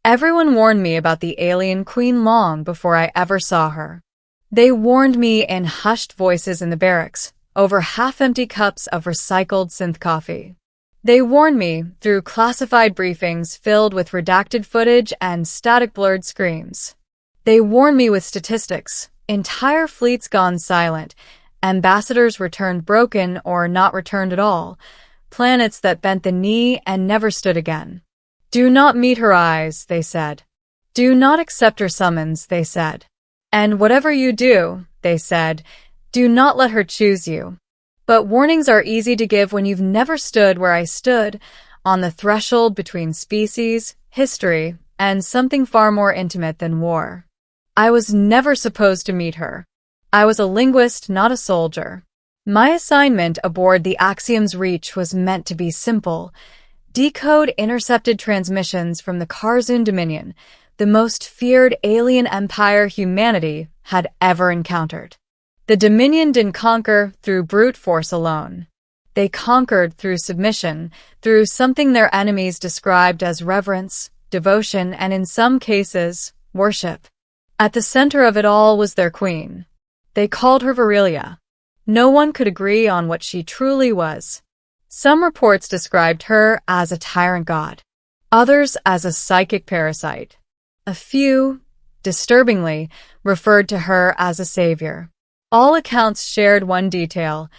Everyone warned me about the AlienQueen long before I ever saw her. They warned me in hushed voices in the barracks, over half-empty cups of recycled synth coffee. They warned me through classified briefings filled with redacted footage and static blurred screams. They warned me with statistics, entire fleets gone silent, ambassadors returned broken or not returned at all, planets that bent the knee and never stood again. Do not meet her eyes, they said. Do not accept her summons, they said. And whatever you do, they said, do not let her choose you. But warnings are easy to give when you've never stood where I stood, on the threshold between species, history, and something far more intimate than war. I was never supposed to meet her. I was a linguist, not a soldier. My assignment aboard the Axiom's Reach was meant to be simple. Decode intercepted transmissions from the Karzun Dominion, the most feared alien empire humanity had ever encountered. The Dominion didn't conquer through brute force alone. They conquered through submission, through something their enemies described as reverence, devotion, and in some cases, worship. At the center of it all was their queen. They called her Virelia. No one could agree on what she truly was. Some reports described her as a tyrant god, others as a psychic parasite. A few, disturbingly, referred to her as a savior. All accounts shared one detail.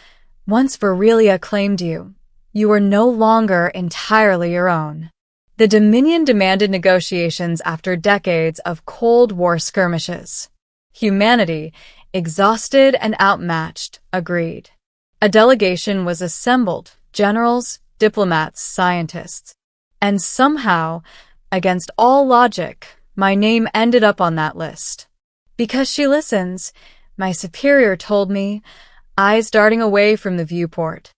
Once Virelia claimed you, you were no longer entirely your own. The Dominion demanded negotiations after decades of Cold War skirmishes. Humanity, exhausted and outmatched, agreed. A delegation was assembled. Generals, diplomats, scientists. And somehow, against all logic, my name ended up on that list. Because she listens, my superior told me, eyes darting away from the viewport.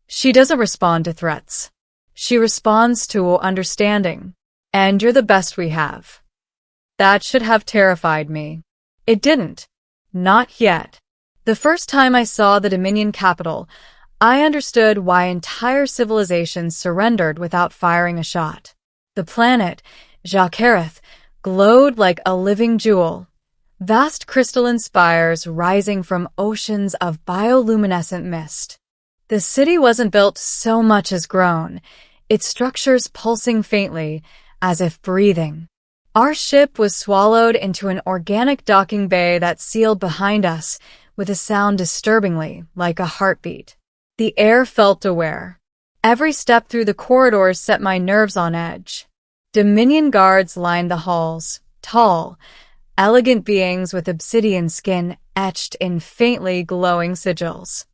She doesn't respond to threats. She responds to understanding. And you're the best we have. That should have terrified me. It didn't. Not yet. The first time I saw the Dominion capital, I understood why entire civilizations surrendered without firing a shot. The planet, Jakareth, glowed like a living jewel. Vast crystalline spires rising from oceans of bioluminescent mist. The city wasn't built so much as grown, its structures pulsing faintly, as if breathing. Our ship was swallowed into an organic docking bay that sealed behind us, with a sound disturbingly like a heartbeat. The air felt aware. Every step through the corridors set my nerves on edge. Dominion guards lined the halls, tall, elegant beings with obsidian skin etched in faintly glowing sigils.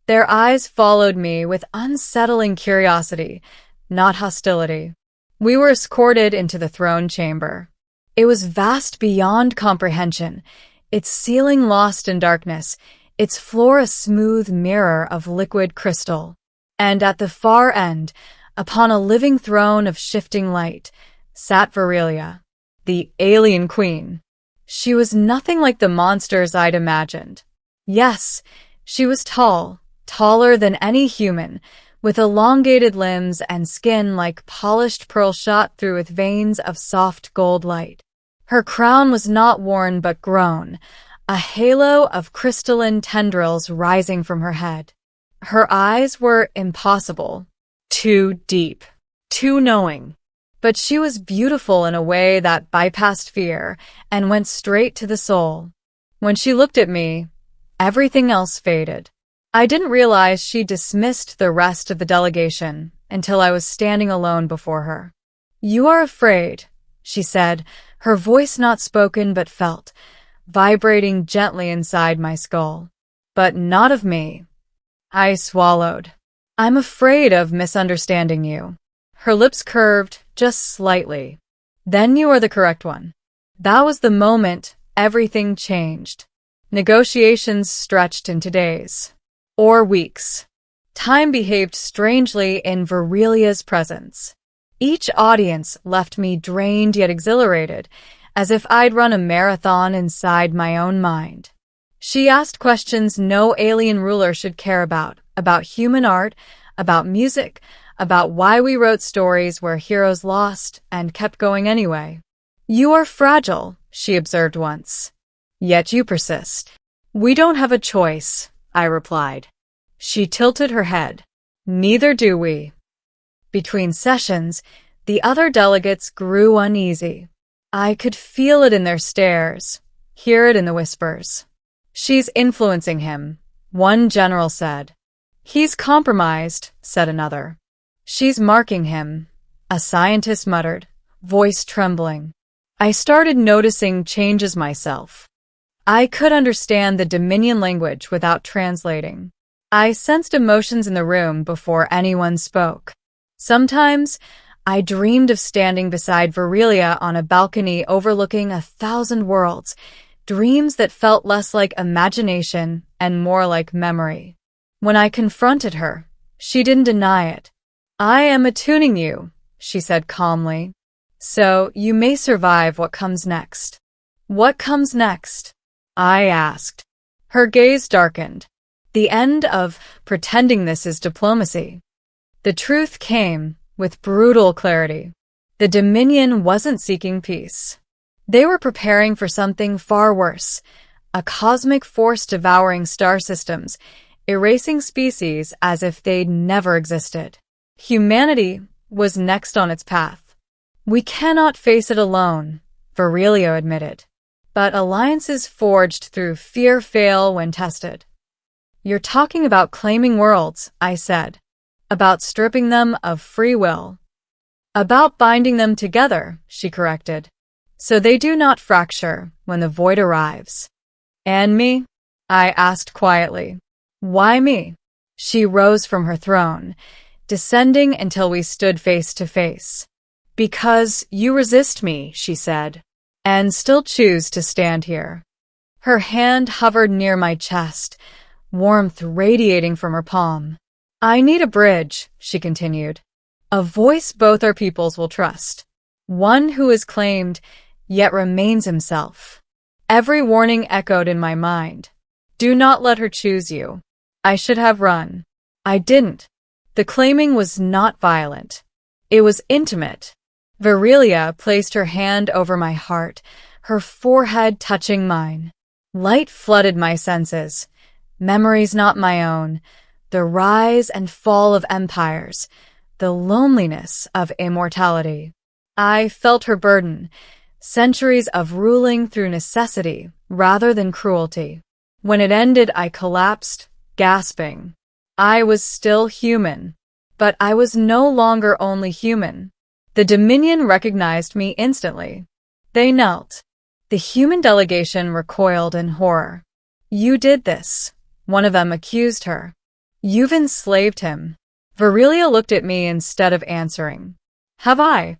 Their eyes followed me with unsettling curiosity, not hostility. We were escorted into the throne chamber. It was vast beyond comprehension, its ceiling lost in darkness, its floor a smooth mirror of liquid crystal. And at the far end, upon a living throne of shifting light, sat Virelia, the AlienQueen. She was nothing like the monsters I'd imagined. Yes, she was tall, taller than any human, with elongated limbs and skin like polished pearl shot through with veins of soft gold light. Her crown was not worn but grown, a halo of crystalline tendrils rising from her head. Her eyes were impossible, too deep, too knowing. But she was beautiful in a way that bypassed fear and went straight to the soul. When she looked at me, everything else faded. I didn't realize she dismissed the rest of the delegation until I was standing alone before her. "You are afraid," she said, her voice not spoken but felt, vibrating gently inside my skull. "But not of me." I swallowed. "I'm afraid of misunderstanding you." Her lips curved, just slightly. "Then you are the correct one." That was the moment everything changed. Negotiations stretched into days. Or weeks. Time behaved strangely in Virelia's presence. Each audience left me drained yet exhilarated, as if I'd run a marathon inside my own mind. She asked questions no alien ruler should care about human art, about music, about why we wrote stories where heroes lost and kept going anyway. You are fragile, she observed once. Yet you persist. We don't have a choice, I replied. She tilted her head. Neither do we. Between sessions, the other delegates grew uneasy. I could feel it in their stares, hear it in the whispers. She's influencing him, one general said. He's compromised, said another. She's marking him, a scientist muttered, voice trembling. I started noticing changes myself. I could understand the Dominion language without translating. I sensed emotions in the room before anyone spoke. Sometimes, I dreamed of standing beside Virilia on a balcony overlooking 1,000 worlds, dreams that felt less like imagination and more like memory. When I confronted her, she didn't deny it. I am attuning you, she said calmly. So you may survive what comes next. What comes next? I asked. Her gaze darkened. The end of pretending this is diplomacy. The truth came with brutal clarity. The Dominion wasn't seeking peace. They were preparing for something far worse, a cosmic force devouring star systems, erasing species as if they'd never existed. Humanity was next on its path. We cannot face it alone, Virilio admitted. But alliances forged through fear fail when tested. You're talking about claiming worlds, I said. About stripping them of free will. About binding them together, she corrected. So they do not fracture when the void arrives. And me? I asked quietly. Why me? She rose from her throne, descending until we stood face to face. Because you resist me, she said, and still choose to stand here. Her hand hovered near my chest, warmth radiating from her palm. I need a bridge, she continued. A voice both our peoples will trust. One who is claimed, yet remains himself. Every warning echoed in my mind. Do not let her choose you. I should have run. I didn't. The claiming was not violent. It was intimate. Virilia placed her hand over my heart, her forehead touching mine. Light flooded my senses. Memories not my own. The rise and fall of empires. The loneliness of immortality. I felt her burden. Centuries of ruling through necessity rather than cruelty. When it ended, I collapsed, gasping. I was still human, but I was no longer only human. The Dominion recognized me instantly. They knelt. The human delegation recoiled in horror. You did this, one of them accused her. You've enslaved him. Virilia looked at me instead of answering. Have I?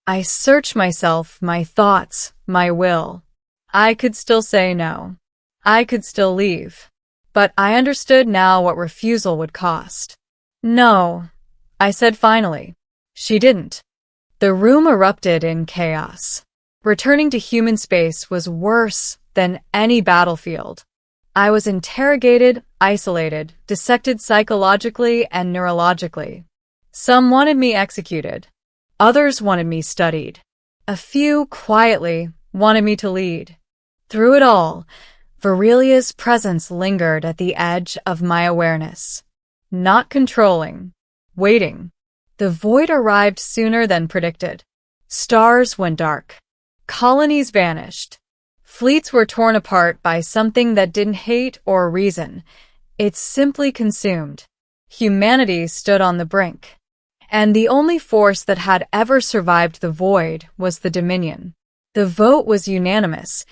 I searched myself, my thoughts, my will. I could still say no. I could still leave. But I understood now what refusal would cost. No, I said finally. She didn't. The room erupted in chaos. Returning to human space was worse than any battlefield. I was interrogated, isolated, dissected psychologically and neurologically. Some wanted me executed. Others wanted me studied. A few, quietly, wanted me to lead. Through it all, Virilia's presence lingered at the edge of my awareness. Not controlling. Waiting. The void arrived sooner than predicted. Stars went dark. Colonies vanished. Fleets were torn apart by something that didn't hate or reason. It simply consumed. Humanity stood on the brink. And the only force that had ever survived the void was the Dominion. The vote was unanimous,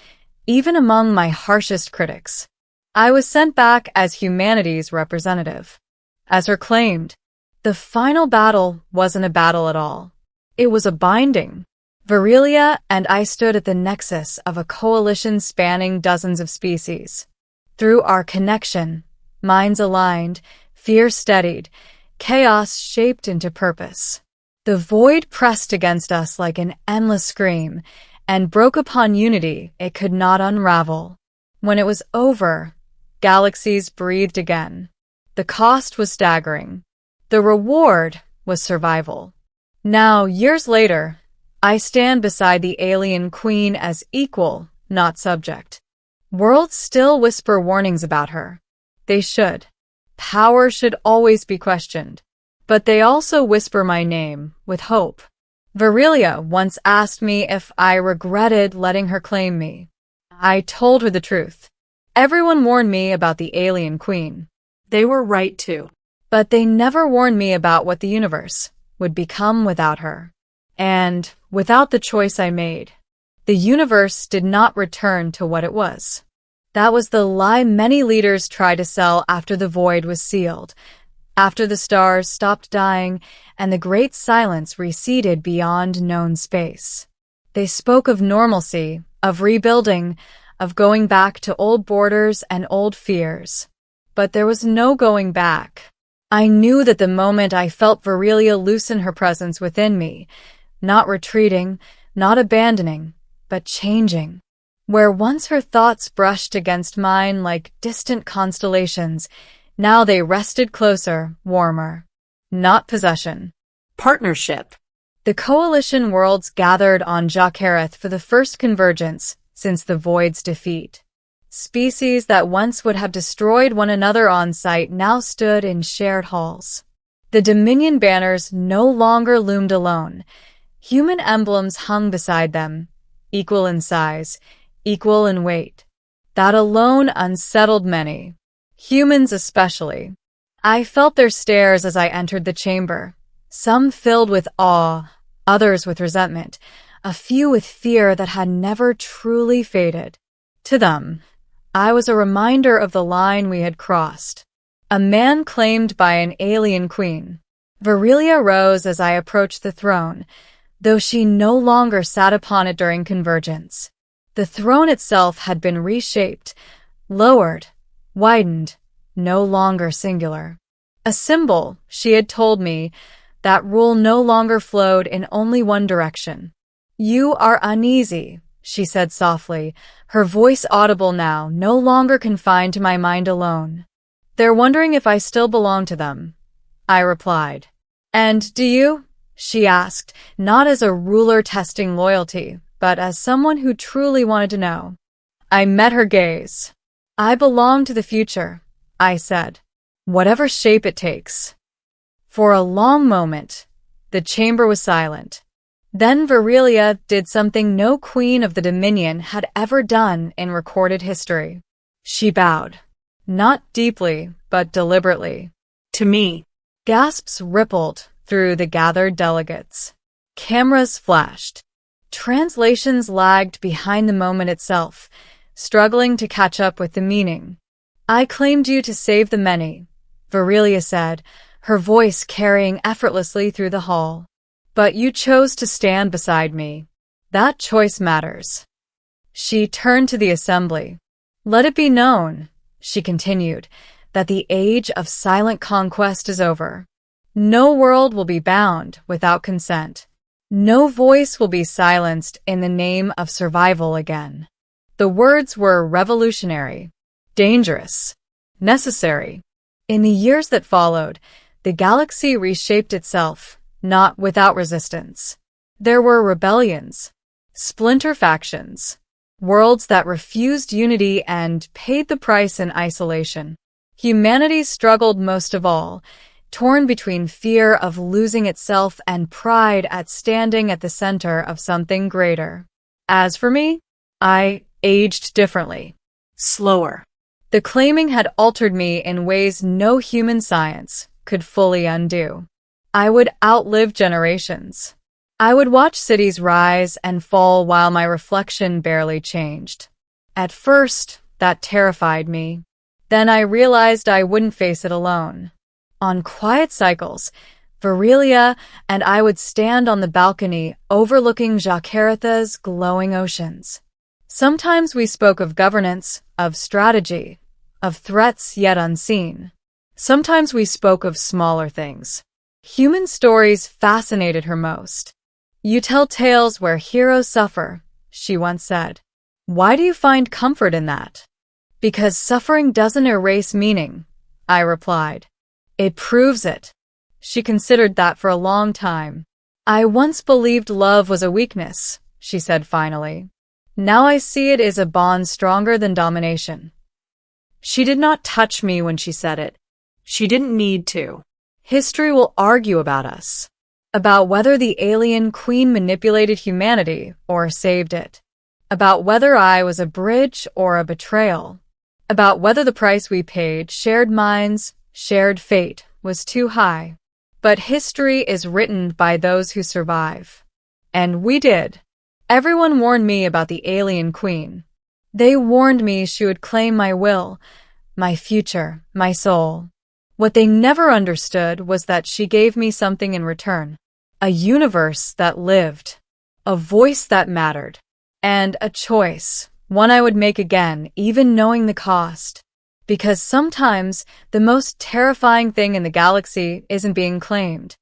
even among my harshest critics. I was sent back as humanity's representative. As her claimed, the final battle wasn't a battle at all. It was a binding. Virilia and I stood at the nexus of a coalition spanning dozens of species. Through our connection, minds aligned, fear steadied, chaos shaped into purpose. The void pressed against us like an endless scream, and broke upon unity it could not unravel. When it was over, galaxies breathed again. The cost was staggering. The reward was survival. Now, years later, I stand beside the AlienQueen as equal, not subject. Worlds still whisper warnings about her. They should. Power should always be questioned. But they also whisper my name, with hope. Virelia once asked me if I regretted letting her claim me. I told her the truth. Everyone warned me about the AlienQueen. They were right too. But they never warned me about what the universe would become without her. And without the choice I made, the universe did not return to what it was. That was the lie many leaders tried to sell after the void was sealed, after the stars stopped dying and the great silence receded beyond known space. They spoke of normalcy, of rebuilding, of going back to old borders and old fears. But there was no going back. I knew that the moment I felt Virelia loosen her presence within me, not retreating, not abandoning, but changing. Where once her thoughts brushed against mine like distant constellations, now they rested closer, warmer. Not possession. Partnership. The coalition worlds gathered on Jakareth for the first convergence since the Void's defeat. Species that once would have destroyed one another on sight now stood in shared halls. The Dominion banners no longer loomed alone. Human emblems hung beside them, equal in size, equal in weight. That alone unsettled many. Humans especially. I felt their stares as I entered the chamber, some filled with awe, others with resentment, a few with fear that had never truly faded. To them, I was a reminder of the line we had crossed. A man claimed by an AlienQueen. Virelia rose as I approached the throne, though she no longer sat upon it during convergence. The throne itself had been reshaped, lowered, widened, no longer singular. A symbol, she had told me, that rule no longer flowed in only one direction. You are uneasy, she said softly, her voice audible now, no longer confined to my mind alone. They're wondering if I still belong to them, I replied. And do you? She asked, not as a ruler testing loyalty, but as someone who truly wanted to know. I met her gaze. I belong to the future, I said, whatever shape it takes. For a long moment, the chamber was silent. Then Virelia did something no queen of the Dominion had ever done in recorded history. She bowed. Not deeply, but deliberately. To me. Gasps rippled through the gathered delegates. Cameras flashed. Translations lagged behind the moment itself, struggling to catch up with the meaning. I claimed you to save the many, Virelia said, her voice carrying effortlessly through the hall. But you chose to stand beside me. That choice matters. She turned to the assembly. Let it be known, she continued, that the age of silent conquest is over. No world will be bound without consent. No voice will be silenced in the name of survival again. The words were revolutionary, dangerous, necessary. In the years that followed, the galaxy reshaped itself, not without resistance. There were rebellions, splinter factions, worlds that refused unity and paid the price in isolation. Humanity struggled most of all, torn between fear of losing itself and pride at standing at the center of something greater. As for me, I aged differently. Slower. The claiming had altered me in ways no human science could fully undo. I would outlive generations. I would watch cities rise and fall while my reflection barely changed. At first, that terrified me. Then I realized I wouldn't face it alone. On quiet cycles, Virelia and I would stand on the balcony overlooking Jakareth's glowing oceans. Sometimes we spoke of governance, of strategy, of threats yet unseen. Sometimes we spoke of smaller things. Human stories fascinated her most. You tell tales where heroes suffer, she once said. Why do you find comfort in that? Because suffering doesn't erase meaning, I replied. It proves it. She considered that for a long time. I once believed love was a weakness, she said finally. Now I see it is a bond stronger than domination. She did not touch me when she said it. She didn't need to. History will argue about us, about whether the alien queen manipulated humanity or saved it, about whether I was a bridge or a betrayal, about whether the price we paid, shared minds, shared fate, was too high. But history is written by those who survive. And we did. Everyone warned me about the alien queen. They warned me she would claim my will, my future, my soul. What they never understood was that she gave me something in return. A universe that lived. A voice that mattered. And a choice, one I would make again, even knowing the cost. Because sometimes the most terrifying thing in the galaxy isn't being claimed.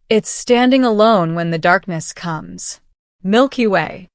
It's standing alone when the darkness comes. Milky Way.